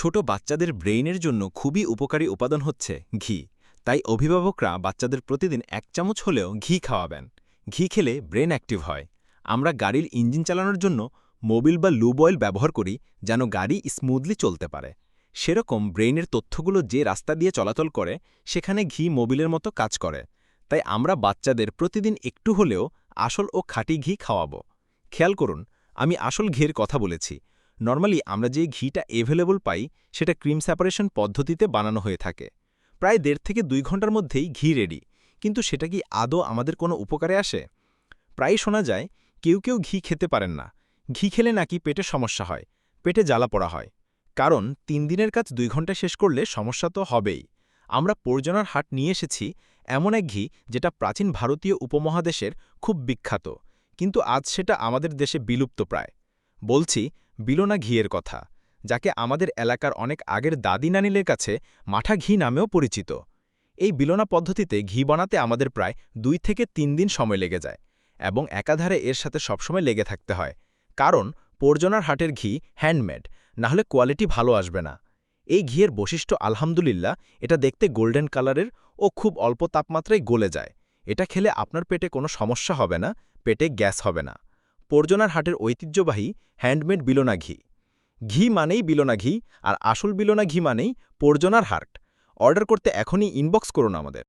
ছোট বাচ্চাদের ব্রেইনের জন্য খুবই উপকারী উপাদান হচ্ছে ঘি। তাই অভিভাবকরা বাচ্চাদের প্রতিদিন 1 চামচ হলেও ঘি খাওয়াবেন। ঘি খেলে ব্রেন অ্যাক্টিভ হয়। আমরা গাড়ির ইঞ্জিন চালানোর জন্য মোবিল বা লুব অয়েল ব্যবহার করি যেন গাড়ি স্মুথলি চলতে পারে। সেরকম ব্রেইনের তথ্যগুলো যে রাস্তা দিয়ে চলাচল করে সেখানে ঘি মোবিলের মতো কাজ করে। তাই আমরা বাচ্চাদের প্রতিদিন একটু হলেও আসল ও খাঁটি ঘি খাওয়াবো। খেয়াল করুন, আমি আসল ঘিয়ের কথা বলেছি। নরমালি আমরা যে ঘিটা এভেলেবল পাই সেটা ক্রিম সেপারেশন পদ্ধতিতে বানানো হয়ে থাকে। প্রায় 1.5 থেকে 2 ঘন্টার মধ্যেই ঘি রেডি। কিন্তু সেটা কি আদৌ আমাদের কোনো উপকারে আসে? প্রায় শোনা যায় কেউ ঘি খেতে পারেন না। ঘি খেলে নাকি পেটে সমস্যা হয়, পেটে জ্বালা পড়া হয়। কারণ 3 দিনের কাজ 2 ঘন্টা শেষ করলে সমস্যা তো হবেই। আমরা পর্জনার হাট নিয়ে এসেছি এমন এক ঘি যেটা প্রাচীন ভারতীয় উপমহাদেশের খুব বিখ্যাত, কিন্তু আজ সেটা আমাদের দেশে বিলুপ্ত প্রায়। বলছি বিলোনা ঘিয়ের কথা, যাকে আমাদের এলাকার অনেক আগের দাদি নানিলের কাছে মাঠা ঘি নামেও পরিচিত। এই বিলোনা পদ্ধতিতে ঘি বানাতে আমাদের প্রায় 2 থেকে 3 দিন সময় লেগে যায় এবং একাধারে এর সাথে সবসময় লেগে থাকতে হয়। কারণ পর্জনার হাটের ঘি হ্যান্ডমেড, নাহলে কোয়ালিটি ভালো আসবে না। এই ঘিয়ের বৈশিষ্ট্য আলহামদুলিল্লাহ, এটা দেখতে গোল্ডেন কালারের ও খুব অল্প তাপমাত্রায় গলে যায়। এটা খেলে আপনার পেটে কোনো সমস্যা হবে না, পেটে গ্যাস হবে না। পর্জনার হাটের ঐতিহ্যবাহী হ্যান্ডমেড বিলোনা ঘি। ঘি মানেই বিলোনা ঘি, আর আসল বিলোনা ঘি মানেই পর্জনার হাট। অর্ডার করতে এখনই ইনবক্স করুন আমাদের।